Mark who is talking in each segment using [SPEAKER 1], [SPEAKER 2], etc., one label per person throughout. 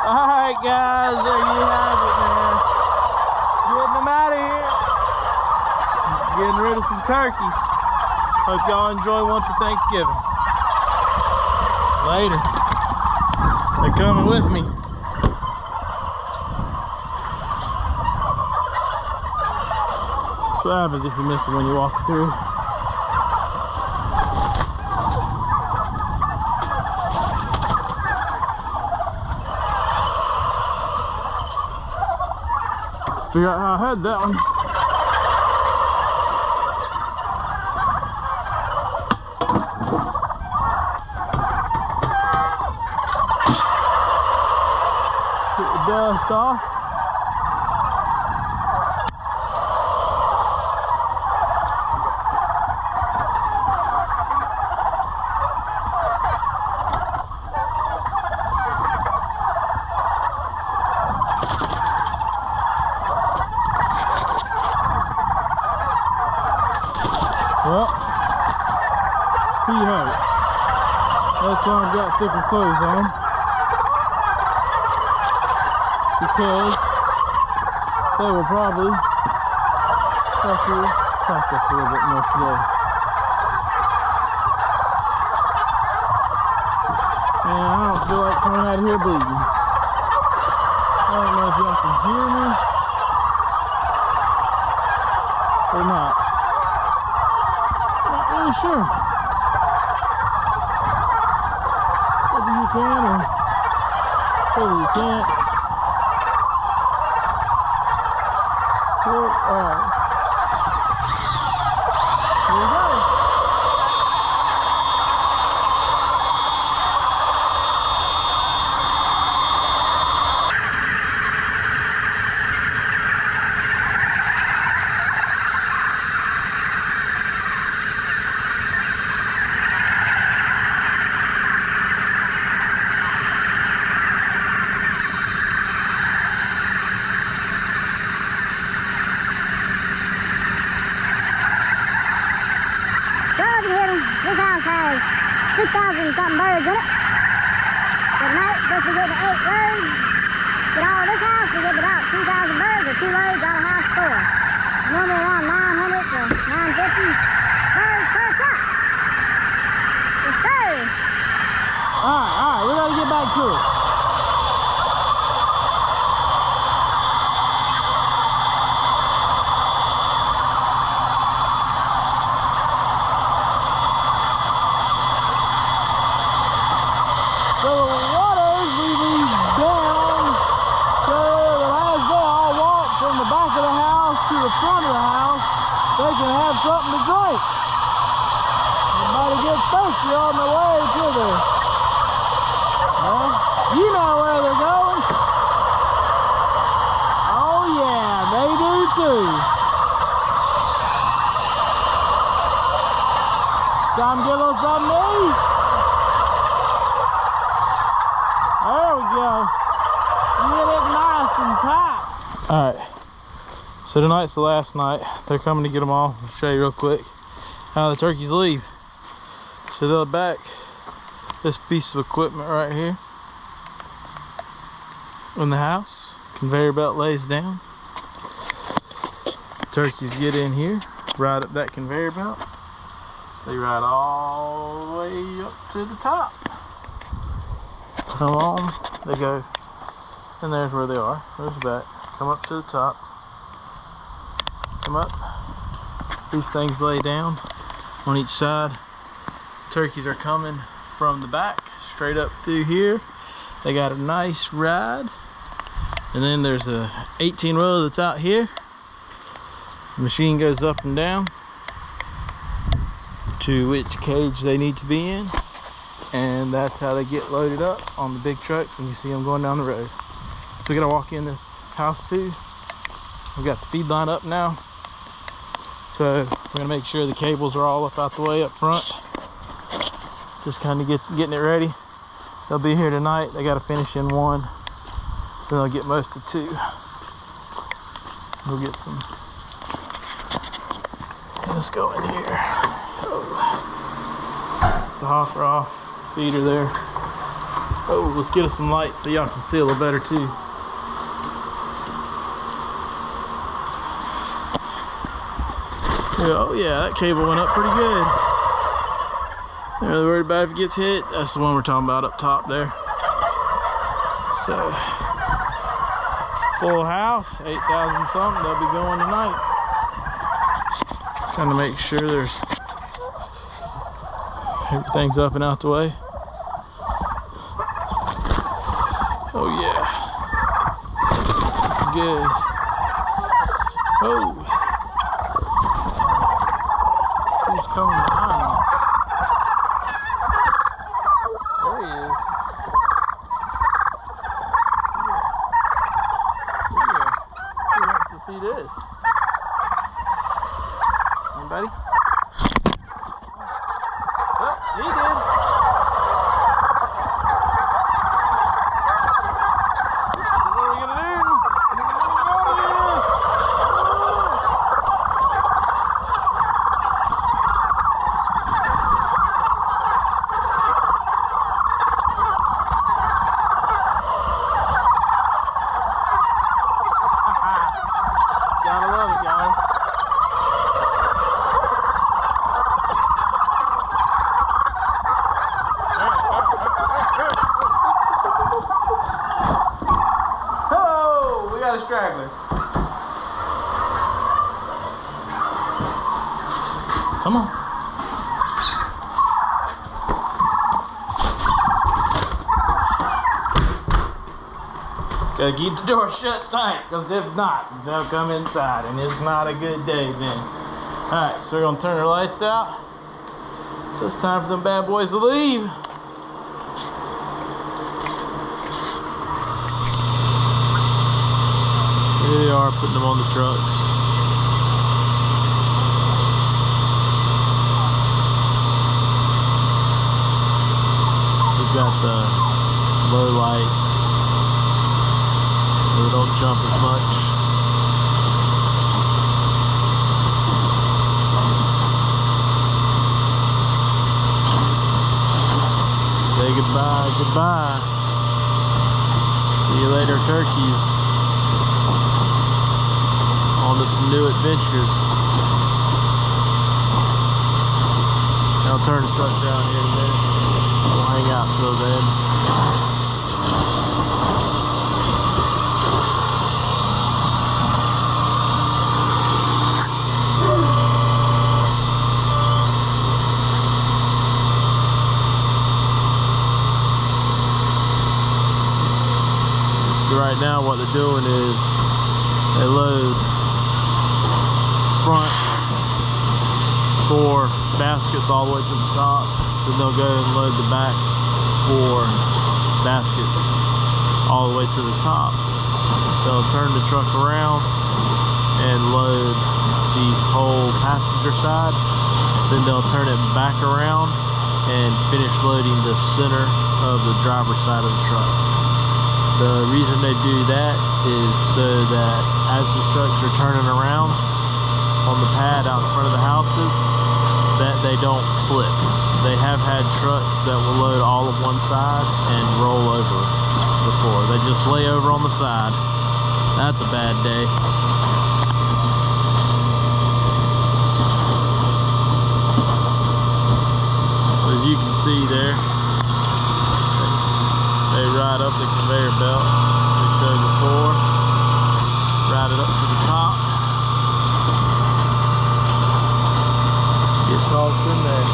[SPEAKER 1] Alright guys, there you have it, man. Getting them out of here. Getting rid of some turkeys. Hope y'all enjoy one for Thanksgiving. Later. They're coming with me. What happens if you miss it when you walk through? Figure out how I had that one. Get the dust off. Well, here you have it. That's why I've got thicker clothes on. Because they will probably attack us a little bit more today. And I don't feel like coming out of here bleeding. I don't know if y'all can hear me or not. Sure. Whether you can or whether you can't. Well, alright. Here we go.
[SPEAKER 2] This house has 2,000 something birds in it. At night, just to get the 8 loads, get all this house, we get about 2,000 birds or 2 loads out of house 4. Normally around 900 to 950 birds per shot. Yes, sir.
[SPEAKER 1] Alright, we gotta get back to it. So the waters we leave down, so that as they all walk from the back of the house to the front of the house, they can have something to drink. Everybody gets thirsty on the way to the, well, you know where they're going. Oh yeah, they do too. Time to get a little something to eat. There we go. Get it nice and tight. Alright. So tonight's the last night. They're coming to get them all. I'll show you real quick how the turkeys leave. So they'll back this piece of equipment right here in the house. Conveyor belt lays down. Turkeys get in here, ride up that conveyor belt. They ride all the way up to the top. Come on, they go, and there's where they are. There's the back. Come up to the top. Come up. These things lay down on each side. Turkeys are coming from the back straight up through here. They got a nice ride, and then there's a 18-wheeler that's out here. The machine goes up and down to which cage they need to be in. And that's how they get loaded up on the big trucks when you see them going down the road. So we gotta walk in this house too. We got the feed line up now. So we're gonna make sure the cables are all up out the way up front. Just kind of getting it ready. They'll be here tonight. They gotta finish in 1. Then they'll get most of 2. We'll get some. Let's go in here. Oh. The hopper off. Feeder there. Oh, let's get us some lights so y'all can see a little better too. Yeah, oh yeah, that cable went up pretty good. Not really worried about if it gets hit. That's the one we're talking about up top there. So, full house, 8,000 something. They'll be going tonight. Trying to make sure there's everything's up and out the way. Oh yeah, good. Oh, who's coming behind me? There he is. Yeah. Who wants to see this? Anybody? Oh, he did. What are we gonna do? Gotta love it, guys. Oh, we got a straggler. Come on. Gotta keep the door shut tight, because if not, they'll come inside, and it's not a good day then. Alright, so we're gonna turn our lights out. So it's time for them bad boys to leave. Here they are, putting them on the trucks. We've got the low light. They don't jump as much. Say goodbye, goodbye. See you later, turkeys. On to some new adventures. I'll turn the truck down here in a minute. We'll hang out till then. So right now what they're doing is they load front 4 baskets all the way to the top, then they'll go and load the back 4 baskets all the way to the top. They'll turn the truck around and load the whole passenger side, then they'll turn it back around and finish loading the center of the driver's side of the truck. The reason they do that is so that as the trucks are turning around on the pad out in front of the houses, that they don't flip. They have had trucks that will load all of one side and roll over before. They just lay over on the side. That's a bad day. As you can see there, they ride up the conveyor belt, we showed before, ride it up to the top, get tossed in there.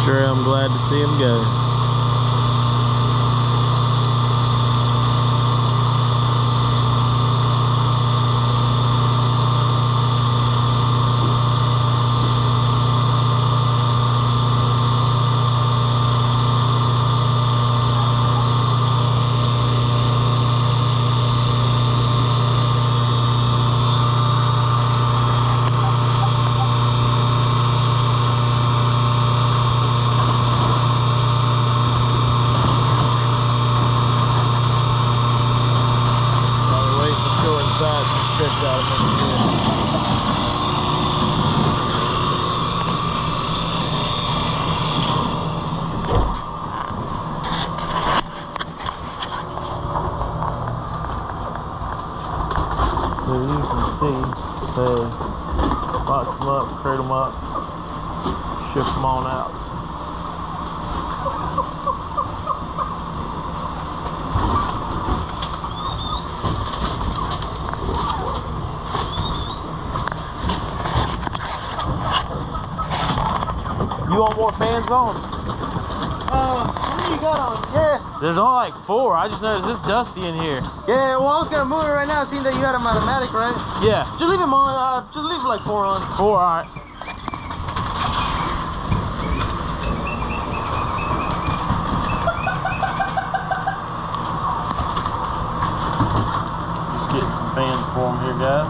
[SPEAKER 1] Sure, I'm glad to see him go. stretch out of it. So you can see they box them up, crate them up, ship them on out. You want more fans on?
[SPEAKER 3] What do you got on? Yeah.
[SPEAKER 1] There's only like 4. I just noticed it's dusty in here.
[SPEAKER 3] Yeah, well, I was gonna move it right now, seeing that you had them automatic, right?
[SPEAKER 1] Yeah.
[SPEAKER 3] Just leave them on. Just leave like 4 on.
[SPEAKER 1] 4, alright. Just getting some fans for them here, guys.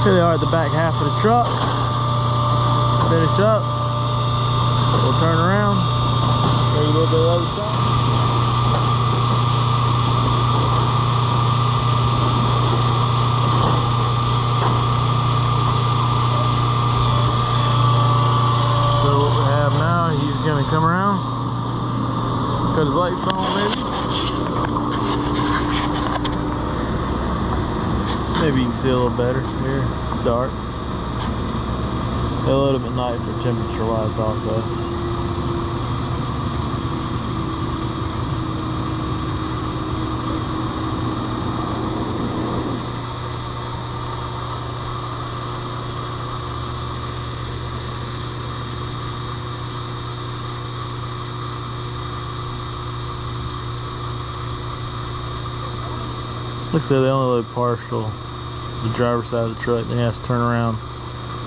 [SPEAKER 1] Here they are at the back half of the truck. Finish up. We'll turn around. Show you a little bit of the other side. So what we have now, he's gonna come around, cut his lights on maybe. Maybe you can see a little better here. It's dark. They load them at night for temperature wise also. Looks like they only load partial. The driver's side of the truck, then he has to turn around,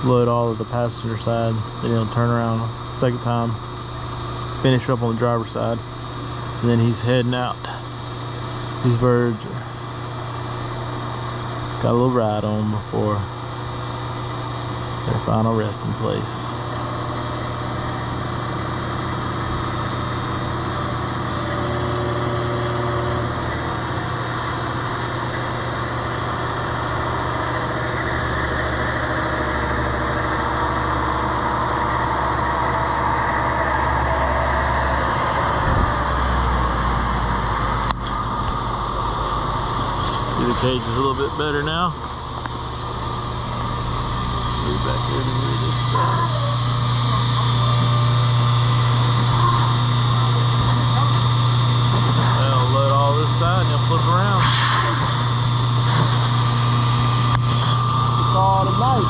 [SPEAKER 1] load all of the passenger side, then he'll turn around second time, finish up on the driver's side, and then he's heading out. These birds got a little ride on them before their final resting place. The cage is a little bit better now. Move back here to this side. They'll load all this side and they'll flip around. It's all tonight.